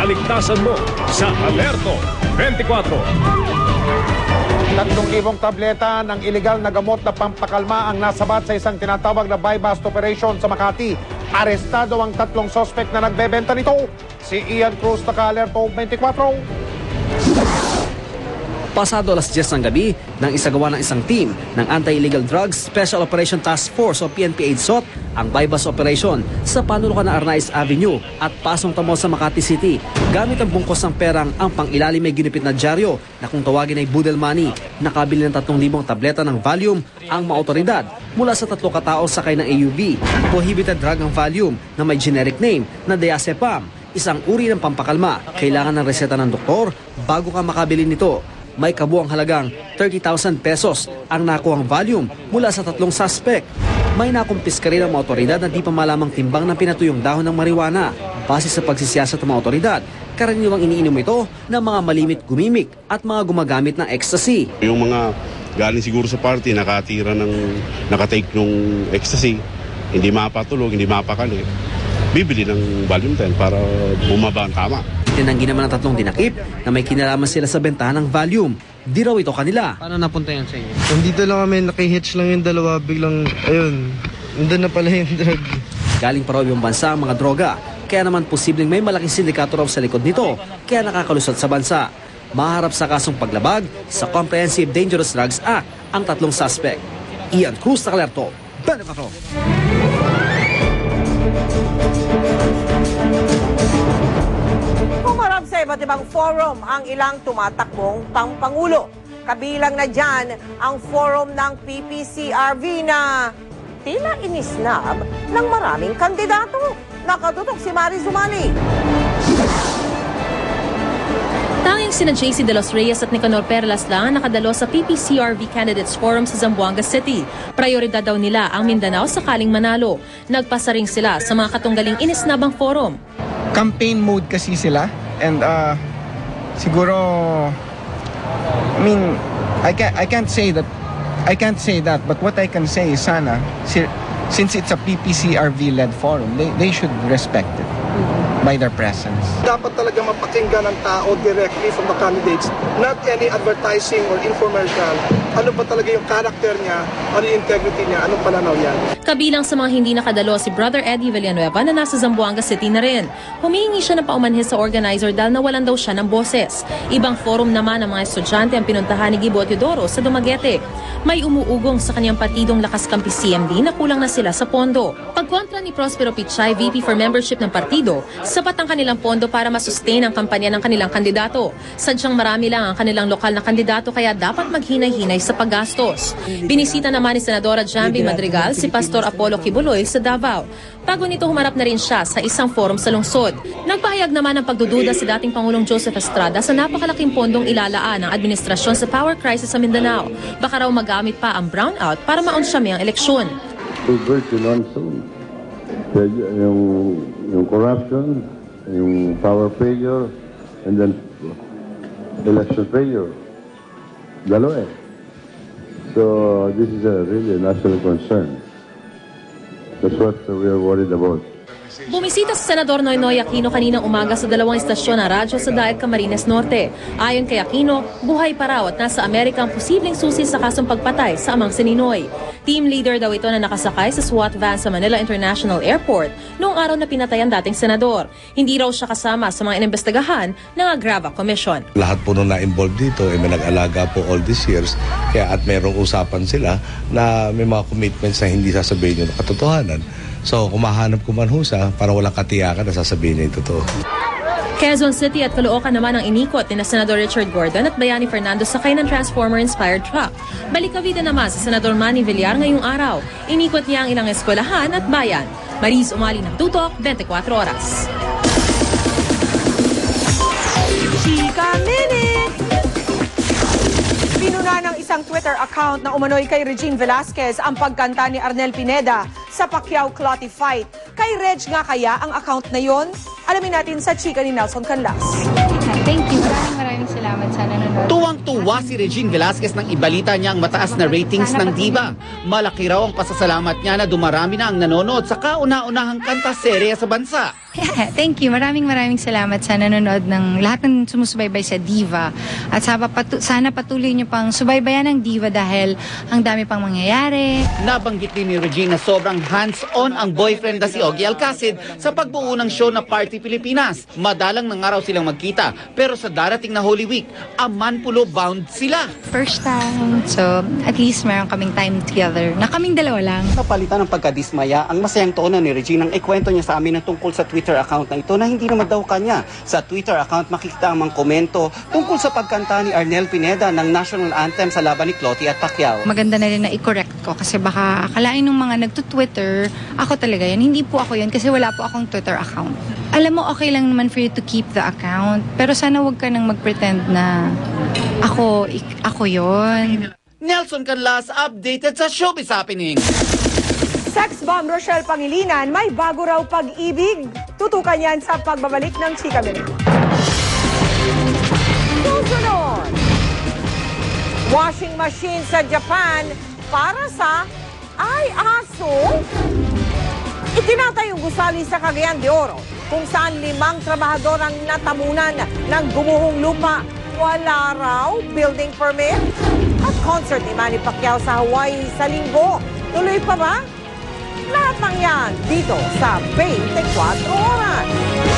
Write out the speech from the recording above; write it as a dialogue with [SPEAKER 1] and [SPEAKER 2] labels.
[SPEAKER 1] kaligtasan mo sa Alerto 24.
[SPEAKER 2] 3,000 tableta ng ilegal na gamot na pampakalma ang nasabat sa isang tinatawag na buy-bust operation sa Makati. Arestado ang 3 suspect na nagbebenta nito. Si Ian Cruz, Alerto 24.
[SPEAKER 3] Pasado alas 10 ng gabi nang isagawa ng isang team ng Anti-Illegal Drugs Special Operation Task Force o PNP-AIDSOT ang buy-bust operation sa panulukan ng Arnaiz Avenue at Pasong Tamo sa Makati City gamit ang bungkos ng perang ang pangilalim may ginipit na dyaryo na kung tawagin ay Budel Money. Nakabili ng 3,000 tableta ng Valium ang mga otoridad mula sa 3 katao sakay ng AUV. Prohibited drug ang Valium na may generic name na Diazepam, isang uri ng pampakalma. Kailangan ng reseta ng doktor bago ka makabili nito. May kabuang halagang 30,000 pesos ang nakuhang volume mula sa 3 suspect. May nakumpiska rin ang mga otoridad na di pa malamang timbang ng pinatuyong dahon ng marijuana. Base sa pagsisiyasat ng mga otoridad, karaniwang iniinom ito ng mga malimit gumimik at mga gumagamit ng ecstasy.
[SPEAKER 4] Yung mga galing siguro sa party, nakatake ng ecstasy, hindi mapatulog, hindi mapakali, bibili ng Valium 10 para bumaba ang tama.
[SPEAKER 3] Tinanggi naman ng 3 dinakip na may kinalaman sila sa bentahan ng Valium. Di raw ito kanila.
[SPEAKER 5] Paano napunta yan sa inyo?
[SPEAKER 6] Nandito lang kami, nakihitch lang yung dalawa, biglang, ayun, nandun na pala yung drug.
[SPEAKER 3] Galing pa raw yung bansa ang mga droga, kaya naman posibleng may malaking sindikato raw sa likod nito, kaya nakakalusot sa bansa. Maharap sa kasong paglabag sa Comprehensive Dangerous Drugs Act ang 3 suspect. Ian Cruz, Alerto 24.
[SPEAKER 7] Humarap sa iba't ibang forum ang ilang tumatakbong pangpangulo. Kabilang na dyan ang forum ng PPCRV na tila inisnab ng maraming kandidato. Nakatutok si Mari Zumali.
[SPEAKER 8] Tanging sina JC De Los Reyes at Nicanor Perlas lang nakadalo sa PPCRV Candidates Forum sa Zamboanga City. Prioridad daw nila ang Mindanao sakaling manalo. Nagpasa rin sila sa mga katunggaling inisnabang forum.
[SPEAKER 6] Campaign mode kasi sila, and siguro, I mean, I can't say that, but what I can say is sana, since it's a PPCRV-led forum, they should respect it by their presence.
[SPEAKER 9] Dapat talaga mapakinggan ng tao directly from the candidates, not any advertising or infomercial. Ano ba talaga yung character niya, ano yung integrity niya, anong pananaw niya.
[SPEAKER 8] Kabilang sa mga hindi nakadalo si Brother Eddie Villanueva na nasa Zamboanga City na rin. Humihingi siya ng paumanhis sa organizer dahil nawalan daw siya ng boses. Ibang forum naman ng mga estudyante ang pinuntahan ni Gibo Teodoro sa Dumaguete. May umuugong sa kanyang partidong Lakas Kampi CMD na kulang na sila sa pondo. Pagkontra ni Prospero Pichay, VP for membership ng partido, sapat ang kanilang pondo para masustain ang kampanya ng kanilang kandidato. Sadyang marami lang ang kanilang lokal na kandidato kaya dapat maghinay-hinay sa paggastos. Binisita naman ni Senadora Jambi Madrigal si Pastor Apollo Kibuloy sa Davao. Bago nito humarap na rin siya sa isang forum sa lungsod. Nagpahayag naman ng pagdududa si dating Pangulong Joseph Estrada sa napakalaking pondong ilalaan ng administrasyon sa power crisis sa Mindanao. Baka raw magamit pa ang brownout para maunsyami ang eleksyon.
[SPEAKER 10] Yung corruption, yung power failure, and then election failure. Dalawa eh. So this is really a national concern. That's what we are worried about.
[SPEAKER 8] Bumisita sa Senador Noynoy Aquino kaninang umaga sa 2 istasyon ng radyo sa Daet Camarines Norte. Ayon kay Aquino, buhay pa raw at nasa Amerika ang posibleng susi sa kasong pagpatay sa amang si Ninoy. Team leader daw ito na nakasakay sa SWAT van sa Manila International Airport noong araw na pinatay ang dating senador. Hindi raw siya kasama sa mga inimbestigahan ng Agrava Commission.
[SPEAKER 11] Lahat po nung na-involved dito ay may nag-alaga po all these years kaya at mayroong usapan sila na may mga commitments na hindi sasabihin yung katotohanan. So, kumahanap ko man husa para walang katiyakan na sasabihin niya yung totoo.
[SPEAKER 8] Quezon City at Caloocan naman ang inikot ni Senador Richard Gordon at Bayani Fernando sakay ng Transformer-inspired truck. Balikawida naman sa Senador Manny Villar ngayong araw. Inikot niya ang ilang eskwelahan at bayan. Mariz Umali ng Tutok, 24 oras.
[SPEAKER 7] Chika Minute! Pinuna ng isang Twitter account na umano'y kay Regine Velasquez ang pagkanta ni Arnel Pineda sa Pacquiao-Clottey fight. Kay Reg nga kaya ang account na yon? Alamin natin sa chika ni Nelson Canlas.
[SPEAKER 12] Thank you. Maraming
[SPEAKER 5] maraming salamat sa nanonood.
[SPEAKER 12] Tuwang-tuwa si Regine Velasquez nang ibalita niya ang mataas na ratings ng diva. Malaki raw ang pasasalamat niya na dumarami na ang nanonood sa kauna-unahang kanta serye sa bansa.
[SPEAKER 5] Yeah, thank you. Maraming salamat sa nanonood ng lahat ng sumusubaybay sa Diva. At sana patuloy niyo pang subaybayan ng Diva dahil ang dami pang mangyayari.
[SPEAKER 12] Nabanggit din ni Regine na sobrang hands-on ang boyfriend na si Ogie Alcacid sa pagbuo ng show na Party Pilipinas. Madalang na nga raw silang magkita, pero sa darating na Holy Week, a manpulo bound sila.
[SPEAKER 5] First time. So, at least meron kaming time together. Na kaming dalawa lang.
[SPEAKER 13] Napalitan ng pagkadismaya, ang masayang tono ni Regine ang ikwento niya sa amin ng tungkol sa Twitter account na ito na hindi naman daw kanya. Sa Twitter account makikita ang mga komento tungkol sa pagkanta ni Arnel Pineda ng national anthem sa laban ni Cloty at Pacquiao.
[SPEAKER 5] Maganda na rin na i-correct ko kasi baka akalain ng mga nagtutwitter, ako talaga yan. Hindi po ako yan kasi wala po akong Twitter account. Alam mo, okay lang naman for you to keep the account, pero sana wag ka nang mag-pretend na ako yon.
[SPEAKER 12] Nelson Canlas updated sa Showbiz Happening.
[SPEAKER 7] Sex bomb Rochelle Pangilinan, may bago raw pag-ibig. Tutukan yan sa pagbabalik ng Chika Minute. Susunod, washing machine sa Japan para sa aso. Itinatayong gusali sa Cagayan de Oro kung saan 5 trabahador ang natamunan ng gumuhong lupa. Wala raw building permit. At concert ni Manny Pacquiao sa Hawaii sa Linggo. Tuloy pa ba? Lahat ng yan dito sa 24 Oras.